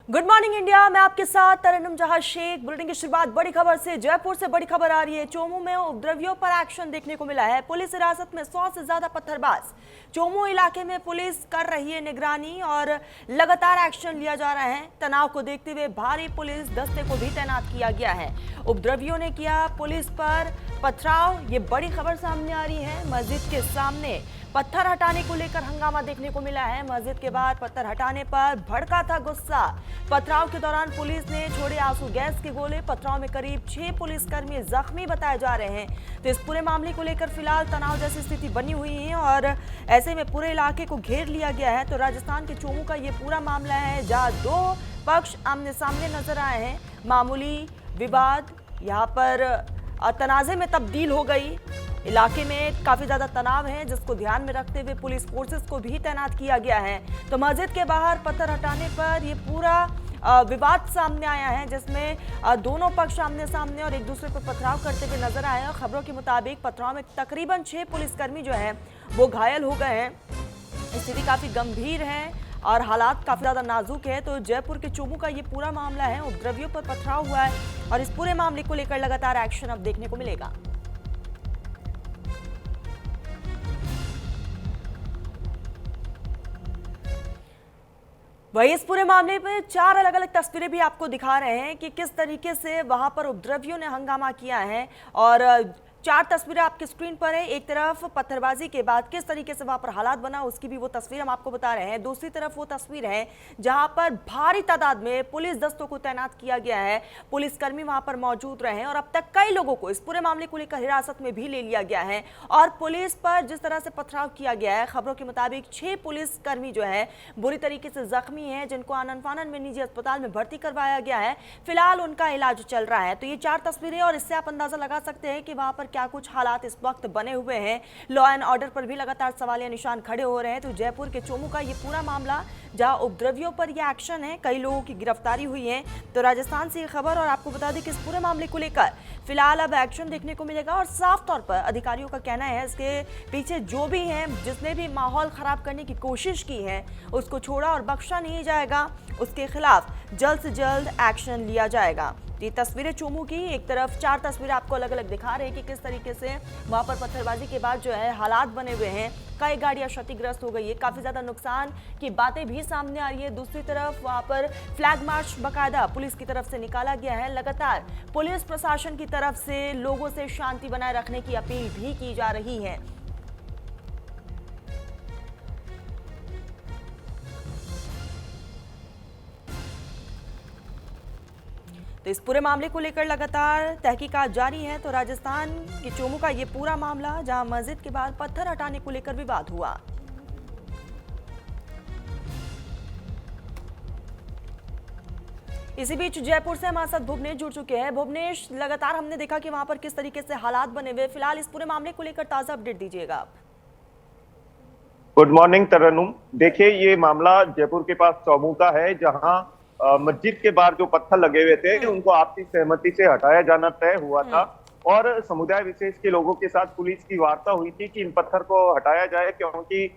Good morning India. मैं आपके साथ तरन्नुम जहां शेख। बुलेटिन की शुरुआत बड़ी खबर से। जयपुर से बड़ी खबर आ रही है। चोमू में उपद्रवियों पर एक्शन देखने को मिला है। पुलिस हिरासत में 100 से ज्यादा पत्थरबाज। चोमू इलाके में पुलिस कर रही है निगरानी और लगातार एक्शन लिया जा रहा है। तनाव को देखते हुए भारी पुलिस दस्ते को भी तैनात किया गया है। उपद्रवियों ने किया पुलिस पर पथराव। ये बड़ी खबर सामने आ रही है। मस्जिद के सामने पत्थर हटाने को लेकर हंगामा देखने को मिला है। मस्जिद के बाहर पत्थर हटाने पर भड़का था गुस्सा। पथराव के दौरान पुलिस ने छोड़े आंसू गैस के गोले। पथराव में करीब 6 पुलिसकर्मी जख्मी बताए जा रहे हैं। तो इस पूरे मामले को लेकर फिलहाल तनाव जैसी स्थिति बनी हुई है और ऐसे में पूरे इलाके को घेर लिया गया है। तो राजस्थान के चोमू का ये पूरा मामला है जहां दो पक्ष आमने सामने नजर आए हैं। मामूली विवाद यहाँ पर तनाजे में तब्दील हो गई। इलाके में काफी ज्यादा तनाव है, जिसको ध्यान में रखते हुए पुलिस फोर्सेस को भी तैनात किया गया है। तो मस्जिद के बाहर पत्थर हटाने पर ये पूरा विवाद सामने आया है, जिसमें दोनों पक्ष आमने सामने और एक दूसरे पर पथराव करते हुए नजर आए हैं। खबरों के मुताबिक पथराव में तकरीबन 6 पुलिसकर्मी जो हैं वो घायल हो गए हैं। स्थिति काफी गंभीर है और हालात काफी ज्यादा नाजुक है। तो जयपुर के चोमू का ये पूरा मामला है। उपद्रवियों पर पथराव हुआ है और इस पूरे मामले को लेकर लगातार एक्शन अब देखने को मिलेगा। वही इस पूरे मामले पे 4 अलग अलग तस्वीरें भी आपको दिखा रहे हैं कि किस तरीके से वहां पर उपद्रवियों ने हंगामा किया है। और 4 तस्वीरें आपकी स्क्रीन पर है। एक तरफ पत्थरबाजी के बाद किस तरीके से वहां पर हालात बना, उसकी भी वो तस्वीर हम आपको बता रहे हैं। दूसरी तरफ वो तस्वीर है जहां पर भारी तादाद में पुलिस दस्तों को तैनात किया गया है। पुलिसकर्मी वहां पर मौजूद रहे हैं और अब तक कई लोगों को इस पूरे मामले को लेकर हिरासत में भी ले लिया गया है। और पुलिस पर जिस तरह से पथराव किया गया है, खबरों के मुताबिक 6 पुलिसकर्मी जो है बुरी तरीके से जख्मी है, जिनको आनन फानन में निजी अस्पताल में भर्ती करवाया गया है। फिलहाल उनका इलाज चल रहा है। तो ये 4 तस्वीरें और इससे आप अंदाजा लगा सकते हैं कि वहां पर क्या कुछ हालात इस वक्त बने हुए हैं। लॉ एंड ऑर्डर पर भी लगातार सवालिया निशान खड़े हो रहे हैं। तो जयपुर के चोमू का ये पूरा मामला जहां उपद्रवियों पर यह एक्शन है, कई लोगों की गिरफ्तारी हुई है। तो राजस्थान से ये खबर और आपको बता दें कि इस पूरे मामले को लेकर फिलहाल अब एक्शन देखने को मिलेगा और साफ तौर पर अधिकारियों का कहना है इसके पीछे जो भी है, जिसने भी माहौल खराब करने की कोशिश की है, उसको छोड़ा और बख्शा नहीं जाएगा। उसके खिलाफ जल्द से जल्द एक्शन लिया जाएगा। ये तस्वीरें चोमू की, एक तरफ 4 तस्वीरें आपको अलग अलग दिखा रहे हैं कि किस तरीके से वहां पर पत्थरबाजी के बाद जो है हालात बने हुए हैं। कई गाड़ियां क्षतिग्रस्त हो गई है, काफी ज्यादा नुकसान की बातें भी सामने आ रही है। दूसरी तरफ वहां पर फ्लैग मार्च बाकायदा पुलिस की तरफ से निकाला गया है। लगातार पुलिस प्रशासन की तरफ से लोगों से शांति बनाए रखने की अपील भी की जा रही है। तो इस पूरे मामले को लेकर लगातार तहकीकात जारी है। तो राजस्थान के चोमू का ये पूरा मामला जहां मस्जिद के बाद पत्थर हटाने को लेकर विवाद हुआ। इसी बीच जयपुर से हमारे साथ भुवनेश जुड़ चुके हैं। भुवनेश, लगातार हमने देखा कि वहां पर किस तरीके से हालात बने हुए। फिलहाल इस पूरे मामले को लेकर ताजा अपडेट दीजिएगा आप। गुड मॉर्निंग तरन्नुम। देखिए, ये मामला जयपुर के पास चोमू का है, जहां मस्जिद के बाहर जो पत्थर लगे हुए थे उनको आपसी सहमति से हटाया जाना तय हुआ था और समुदाय विशेष के लोगों के साथ पुलिस की वार्ता हुई थी कि इन पत्थर को हटाया जाए, क्योंकि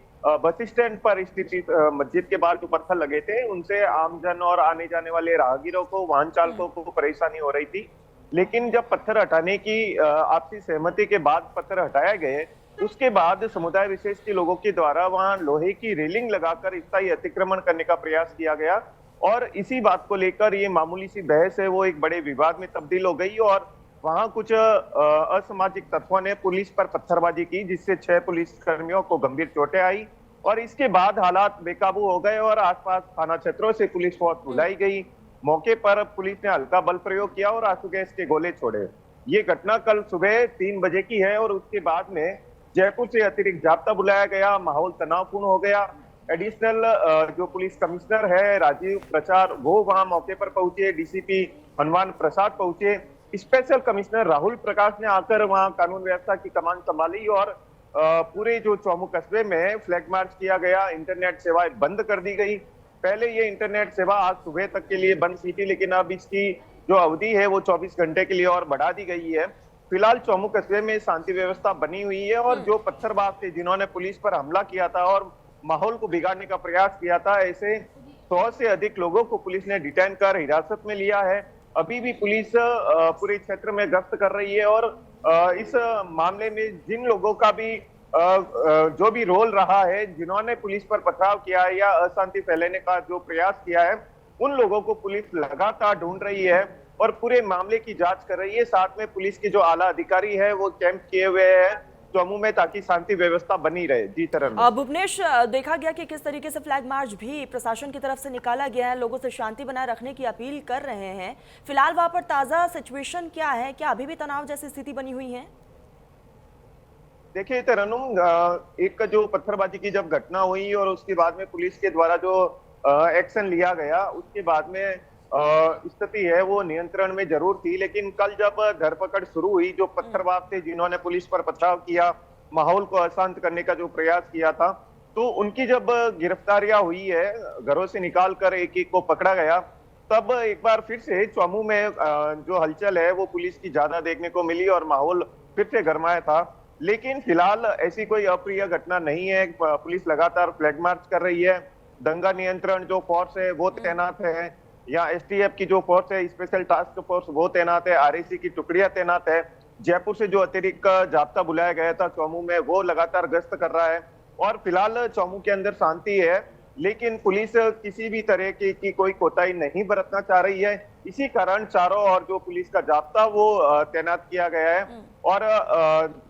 बस स्टैंड पर स्थित मस्जिद के बाहर जो पत्थर लगे थे उनसे आमजन और आने जाने वाले राहगीरों को, वाहन चालकों को परेशानी हो रही थी। लेकिन जब पत्थर हटाने की आपसी सहमति के बाद पत्थर हटाए गए, उसके बाद समुदाय विशेष के लोगों के द्वारा वहां लोहे की रेलिंग लगाकर स्थायी अतिक्रमण करने का प्रयास किया गया और इसी बात को लेकर ये मामूली सी बहस है वो एक बड़े विवाद में तब्दील हो गई और वहां कुछ असामाजिक तत्वों ने पुलिस पर पत्थरबाजी की, जिससे 6 पुलिसकर्मियों को गंभीर चोटें आई और इसके बाद हालात बेकाबू हो गए और आसपास थाना क्षेत्रों से पुलिस फोर्स बुलाई गई। मौके पर पुलिस ने हल्का बल प्रयोग किया और आंसू गैस के गोले छोड़े। ये घटना कल सुबह 3 बजे की है और उसके बाद में जयपुर से अतिरिक्त जाब्ता बुलाया गया। माहौल तनावपूर्ण हो गया। एडिशनल जो पुलिस कमिश्नर है राजीव प्रचार, वो वहां मौके पर पहुंचे। डीसीपी हनुमान प्रसाद पहुंचे। स्पेशल कमिश्नर राहुल प्रकाश ने आकर वहां कानून व्यवस्था की कमान संभाली और पूरे जो चोमू कस्बे में फ्लैग मार्च किया गया। इंटरनेट सेवाएं बंद कर दी गई। पहले ये इंटरनेट सेवा आज सुबह तक के लिए बंद थी, लेकिन अब इसकी जो अवधि है वो 24 घंटे के लिए और बढ़ा दी गई है। फिलहाल चोमू कस्बे में शांति व्यवस्था बनी हुई है और जो पत्थरबाज थे जिन्होंने पुलिस पर हमला किया था और माहौल को बिगाड़ने का प्रयास किया था, ऐसे 100 से अधिक लोगों को पुलिस ने डिटेन कर हिरासत में लिया है। अभी भी पुलिस पूरे क्षेत्र में गश्त कर रही है और इस मामले में जिन लोगों का भी जो भी रोल रहा है, जिन्होंने पुलिस पर पथराव किया है या अशांति फैलाने का जो प्रयास किया है, उन लोगों को पुलिस लगातार ढूंढ रही है और पूरे मामले की जांच कर रही है। साथ में पुलिस के जो आला अधिकारी है वो कैंप किए हुए हैं जम्मू में, ताकि शांति व्यवस्था बनी रहे। जी तरन भुवनेश, देखा गया कि किस तरीके से फ्लैग मार्च भी प्रशासन की तरफ से निकाला गया है, लोगों से शांति बनाए रखने की अपील कर रहे हैं। फिलहाल वहां पर ताजा सिचुएशन क्या है? क्या अभी भी तनाव जैसी स्थिति बनी हुई है? देखिए तरन्नुम, एक जो पत्थरबाजी की जब घटना हुई और उसके बाद में पुलिस के द्वारा जो एक्शन लिया गया, उसके बाद में स्थिति है वो नियंत्रण में जरूर थी। लेकिन कल जब धरपकड़ शुरू हुई, जो पत्थरबाज थे जिन्होंने पुलिस पर पथराव किया, माहौल को अशांत करने का जो प्रयास किया था, तो उनकी जब गिरफ्तारियां हुई है, घरों से निकाल कर एक एक को पकड़ा गया, तब एक बार फिर से चौमू में जो हलचल है वो पुलिस की ज्यादा देखने को मिली और माहौल फिर से गरमाया था। लेकिन फिलहाल ऐसी कोई अप्रिय घटना नहीं है। पुलिस लगातार फ्लैग मार्च कर रही है। दंगा नियंत्रण जो फोर्स है वो तैनात है, या एसटीएफ की जो फोर्स है, स्पेशल टास्क फोर्स, वो तैनात है। आरएसी की टुकड़ियां तैनात है। जयपुर से जो अतिरिक्त जाब्ता बुलाया गया था चौमू में, वो लगातार गश्त कर रहा है और फिलहाल चौमू के अंदर शांति है। लेकिन पुलिस किसी भी तरह की कोई कोताही नहीं बरतना चाह रही है। इसी कारण चारों ओर जो पुलिस का जाब्ता वो तैनात किया गया है और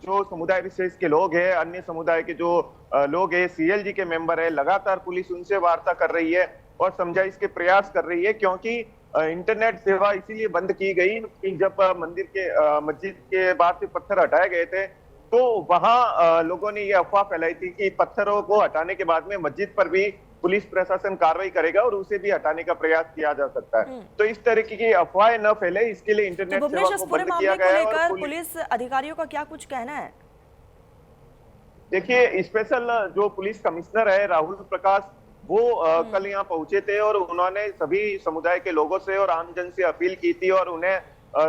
जो समुदाय विशेष के लोग हैं, अन्य समुदाय के जो लोग हैं, सीएलजी के मेंबर है, लगातार पुलिस उनसे वार्ता कर रही है और समझाइश के प्रयास कर रही है। क्योंकि इंटरनेट सेवा इसीलिए बंद की गई कि जब मस्जिद के बाहर से पत्थर हटाए गए थे, तो वहां लोगों ने ये अफवाह फैलाई थी कि पत्थरों को हटाने के बाद में मस्जिद पर भी पुलिस प्रशासन कार्रवाई करेगा और उसे भी हटाने का प्रयास किया जा सकता है। तो इस तरीके की अफवाहें न फैले, इसके लिए इंटरनेट तो सेवा को बंद किया गया है। और पुलिस अधिकारियों का क्या कुछ कहना है? देखिए, स्पेशल जो पुलिस कमिश्नर है राहुल प्रकाश, वो कल यहाँ पहुंचे थे और उन्होंने सभी समुदाय के लोगों से और आमजन से अपील की थी और उन्हें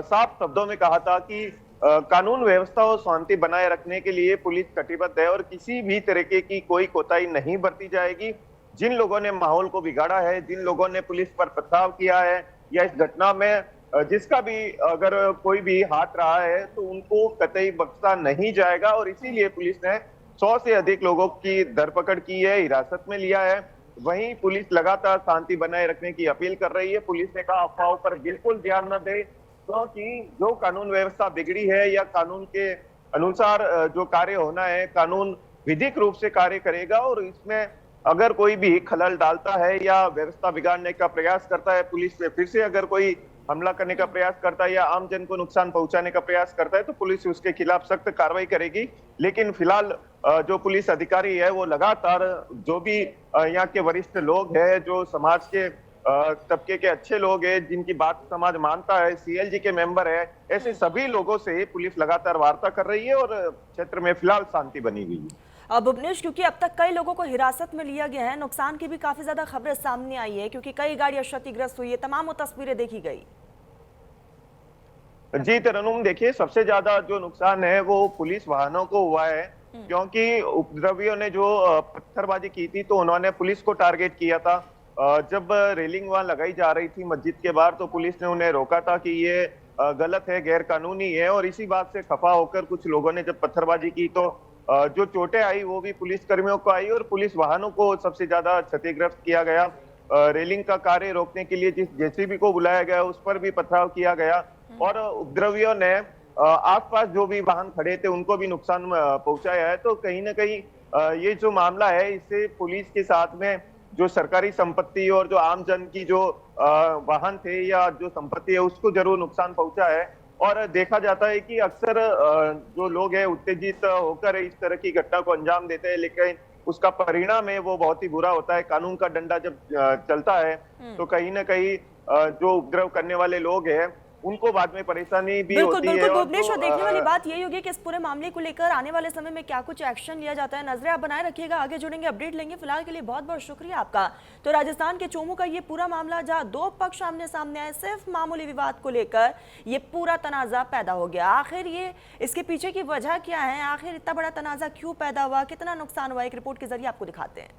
साफ शब्दों में कहा था कि कानून व्यवस्था और शांति बनाए रखने के लिए पुलिस कटिबद्ध है और किसी भी तरीके की कोई कोताही नहीं बरती जाएगी। जिन लोगों ने माहौल को बिगाड़ा है, जिन लोगों ने पुलिस पर पथराव किया है या इस घटना में जिसका भी अगर कोई भी हाथ रहा है, तो उनको कतई बख्शा नहीं जाएगा। और इसीलिए पुलिस ने 100 से अधिक लोगों की धरपकड़ की है, हिरासत में लिया है। वहीं पुलिस लगातार शांति बनाए रखने की अपील कर रही है। पुलिस ने कहा अफवाहों पर बिल्कुल ध्यान न दे, क्योंकि जो कानून व्यवस्था बिगड़ी है या कानून के अनुसार जो कार्य होना है, कानून विधिक रूप से कार्य करेगा और इसमें अगर कोई भी खलल डालता है या व्यवस्था बिगाड़ने का प्रयास करता है, पुलिस पे फिर से अगर कोई हमला करने का प्रयास करता है या आम जन को नुकसान पहुंचाने का प्रयास करता है, तो पुलिस उसके खिलाफ सख्त कार्रवाई करेगी। लेकिन फिलहाल जो पुलिस अधिकारी है वो लगातार जो भी यहाँ के वरिष्ठ लोग हैं, जो समाज के तबके के अच्छे लोग हैं, जिनकी बात समाज मानता है, सीएलजी के मेंबर है, ऐसे सभी लोगों से पुलिस लगातार वार्ता कर रही है और क्षेत्र में फिलहाल शांति बनी हुई है। भुवनेश, क्योंकि अब तक कई लोगों को हिरासत में लिया गया है, नुकसान की भी काफी ज्यादा खबरें सामने आई है, क्योंकि कई गाड़ियां क्षतिग्रस्त हुई है, तमाम वो तस्वीरें देखी गई। जी तरन्नुम, देखिए सबसे ज्यादा जो नुकसान है वो पुलिस वाहनों को हुआ है, क्योंकि उपद्रवियों ने जो पत्थरबाजी की थी तो उन्होंने पुलिस को टारगेट किया था। जब रेलिंग वहां लगाई जा रही थी मस्जिद के बाहर, तो पुलिस ने उन्हें रोका था कि ये गलत है, गैर कानूनी है। और इसी बात से खफा होकर कुछ लोगों ने जब पत्थरबाजी की तो जो चोटें आई वो भी पुलिस कर्मियों को आई और पुलिस वाहनों को सबसे ज्यादा क्षतिग्रस्त किया गया। रेलिंग का कार्य रोकने के लिए जिस जेसीबी को बुलाया गया उस पर भी पथराव किया गया और उपद्रवियों ने आसपास जो भी वाहन खड़े थे उनको भी नुकसान पहुंचाया है। तो कहीं ना कहीं ये जो मामला है, इससे पुलिस के साथ में जो सरकारी संपत्ति और जो आम जन की जो वाहन थे या जो संपत्ति है उसको जरूर नुकसान पहुंचा है। और देखा जाता है कि अक्सर जो लोग हैं उत्तेजित होकर इस तरह की घटना को अंजाम देते हैं, लेकिन उसका परिणाम है वो बहुत ही बुरा होता है। कानून का डंडा जब चलता है तो कहीं ना कहीं जो उपद्रव करने वाले लोग हैं उनको बाद में परेशानी भी होती है। बिल्कुल भुवनेश, और देखने वाली बात यही होगी कि इस पूरे मामले को लेकर आने वाले समय में क्या कुछ एक्शन लिया जाता है। नजरें आप बनाए रखिएगा, आगे जुड़ेंगे, अपडेट लेंगे। फिलहाल के लिए बहुत बहुत शुक्रिया आपका। तो राजस्थान के चोमू का ये पूरा मामला, जहां दो पक्ष आमने सामने आए सिर्फ मामूली विवाद को लेकर, ये पूरा तनाजा पैदा हो गया। आखिर ये इसके पीछे की वजह क्या है, आखिर इतना बड़ा तनाजा क्यों पैदा हुआ, कितना नुकसान हुआ, एक रिपोर्ट के जरिए आपको दिखाते हैं।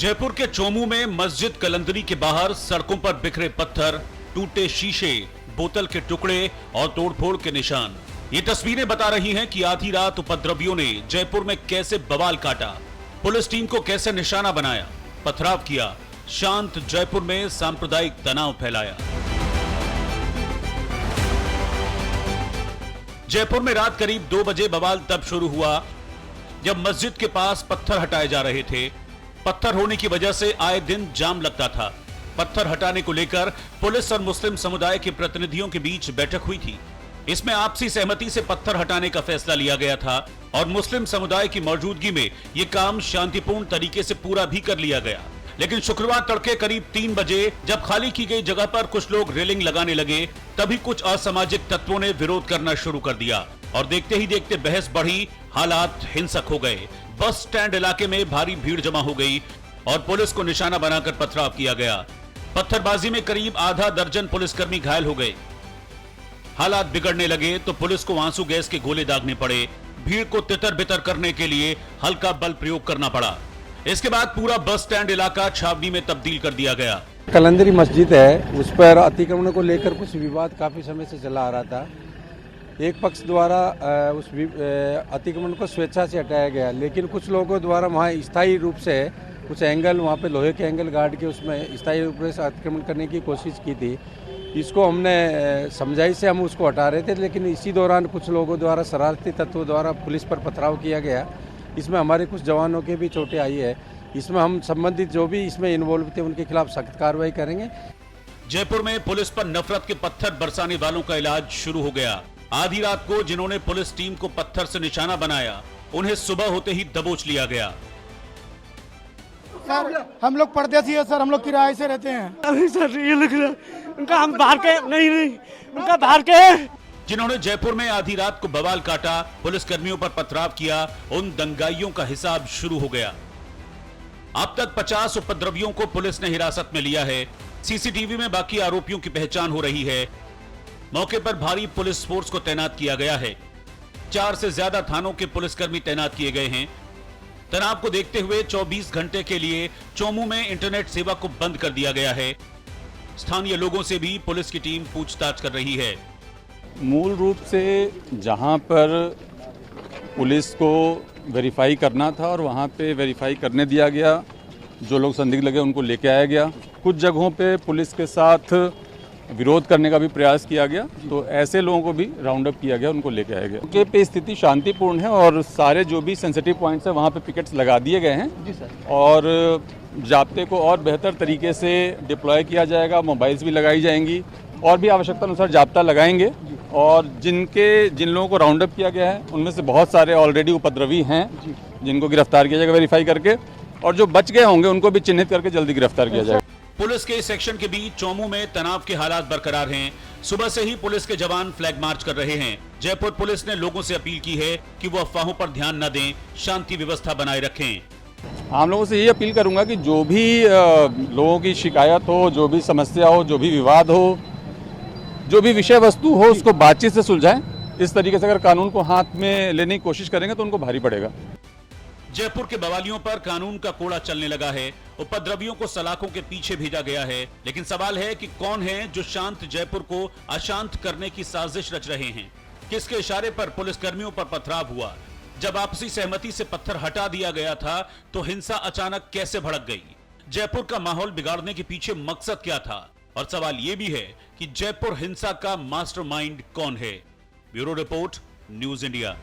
जयपुर के चोमू में मस्जिद कलंदरी के बाहर सड़कों पर बिखरे पत्थर, टूटे शीशे, बोतल के टुकड़े और तोड़फोड़ के निशान। ये तस्वीरें बता रही हैं कि आधी रात उपद्रवियों ने जयपुर में कैसे बवाल काटा, पुलिस टीम को कैसे निशाना बनाया, पथराव किया, शांत जयपुर में सांप्रदायिक तनाव फैलाया। जयपुर में रात करीब 2 बजे बवाल तब शुरू हुआ जब मस्जिद के पास पत्थर हटाए जा रहे थे। पत्थर होने की वजह से आए दिन जाम लगता था। पत्थर हटाने को लेकर पुलिस और मुस्लिम समुदाय के प्रतिनिधियों के बीच बैठक हुई थी। इसमें आपसी सहमति से पत्थर हटाने का फैसला लिया गया था और मुस्लिम समुदाय की मौजूदगी में यह काम शांतिपूर्ण तरीके से पूरा भी कर लिया गया। लेकिन शुक्रवार तड़के करीब 3 बजे जब खाली की गई जगह पर कुछ लोग रेलिंग लगाने लगे, तभी कुछ असामाजिक तत्वों ने विरोध करना शुरू कर दिया और देखते ही देखते बहस बढ़ी, हालात हिंसक हो गए। बस स्टैंड इलाके में भारी भीड़ जमा हो गई और पुलिस को निशाना बनाकर पथराव किया गया। पत्थरबाजी में करीब आधा दर्जन पुलिसकर्मी घायल हो गए। हालात बिगड़ने लगे तो पुलिस को आंसू गैस के गोले दागने पड़े। भीड़ को तितर बितर करने के लिए हल्का बल प्रयोग करना पड़ा। इसके बाद पूरा बस स्टैंड इलाका छावनी में तब्दील कर दिया गया। कलंदरी मस्जिद है, उस पर अतिक्रमण को लेकर कुछ विवाद काफी समय से चला आ रहा था। एक पक्ष द्वारा उस अतिक्रमण को स्वेच्छा से हटाया गया, लेकिन कुछ लोगों द्वारा वहाँ स्थायी रूप से कुछ एंगल, वहाँ पे लोहे के एंगल गाड़ के उसमें स्थायी रूप से अतिक्रमण करने की कोशिश की थी। इसको हमने समझाई से हम उसको हटा रहे थे, लेकिन इसी दौरान कुछ लोगों द्वारा शरारती तत्वों द्वारा पुलिस पर पथराव किया गया। इसमें हमारे कुछ जवानों के भी चोटें आई है। इसमें हम संबंधित जो भी इसमें इन्वॉल्व थे उनके खिलाफ सख्त कार्रवाई करेंगे। जयपुर में पुलिस पर नफरत के पत्थर बरसाने वालों का इलाज शुरू हो गया। आधी रात को जिन्होंने पुलिस टीम को पत्थर से निशाना बनाया, उन्हें सुबह होते ही दबोच लिया गया। सर हम लोग परदेसी है सर, हम लोग किराए से रहते हैं। अभी सर ये लिख रहा उनका हम बाहर के नहीं उनका बाहर के। जिन्होंने जयपुर में आधी रात को बवाल काटा, पुलिस कर्मियों पर पथराव किया, उन दंगाइयों का हिसाब शुरू हो गया। अब तक 50 उपद्रवियों को पुलिस ने हिरासत में लिया है। सीसीटीवी में बाकी आरोपियों की पहचान हो रही है। मौके पर भारी पुलिस फोर्स को तैनात किया गया है। 4 से ज्यादा थानों के पुलिसकर्मी तैनात किए गए हैं। तनाव को देखते हुए 24 घंटे के लिए चोमू में इंटरनेट सेवा को बंद कर दिया गया है। स्थानीय लोगों से भी पुलिस की टीम पूछताछ कर रही है। मूल रूप से जहां पर पुलिस को वेरीफाई करना था और वहां पे वेरीफाई करने दिया गया, जो लोग संदिग्ध लगे उनको लेके आया गया। कुछ जगहों पे पुलिस के साथ विरोध करने का भी प्रयास किया गया, तो ऐसे लोगों को भी राउंड अप किया गया, उनको लेके आया गया। उनके पे स्थिति शांतिपूर्ण है और सारे जो भी सेंसिटिव पॉइंट्स है वहाँ पे पिकेट्स लगा दिए गए हैं। जी सर। और जाब्ते को और बेहतर तरीके से डिप्लॉय किया जाएगा, मोबाइल्स भी लगाई जाएंगी और भी आवश्यकता अनुसार जाब्ता लगाएंगे। और जिन लोगों को राउंड अप किया गया है उनमें से बहुत सारे ऑलरेडी उपद्रवी हैं, जिनको गिरफ्तार किया जाएगा वेरीफाई करके, और जो बच गए होंगे उनको भी चिन्हित करके जल्दी गिरफ्तार किया जाएगा। पुलिस के इस सेक्शन के बीच चोमू में तनाव के हालात बरकरार हैं। सुबह से ही पुलिस के जवान फ्लैग मार्च कर रहे हैं। जयपुर पुलिस ने लोगों से अपील की है कि वो अफवाहों पर ध्यान न दें, शांति व्यवस्था बनाए रखें। आम लोगों से ये अपील करूंगा कि जो भी लोगों की शिकायत हो, जो भी समस्या हो, जो भी विवाद हो, जो भी विषय वस्तु हो, उसको बातचीत से सुलझाएं। इस तरीके से अगर कानून को हाथ में लेने की कोशिश करेंगे तो उनको भारी पड़ेगा। जयपुर के बवालियों पर कानून का कोड़ा चलने लगा है। उपद्रवियों को सलाखों के पीछे भेजा गया है, लेकिन सवाल है कि कौन है जो शांत जयपुर को अशांत करने की साजिश रच रहे हैं। किसके इशारे पर पुलिस कर्मियों पर पथराव हुआ? जब आपसी सहमति से पत्थर हटा दिया गया था तो हिंसा अचानक कैसे भड़क गई? जयपुर का माहौल बिगाड़ने के पीछे मकसद क्या था? और सवाल यह भी है कि जयपुर हिंसा का मास्टरमाइंड कौन है? Bureau report, news India.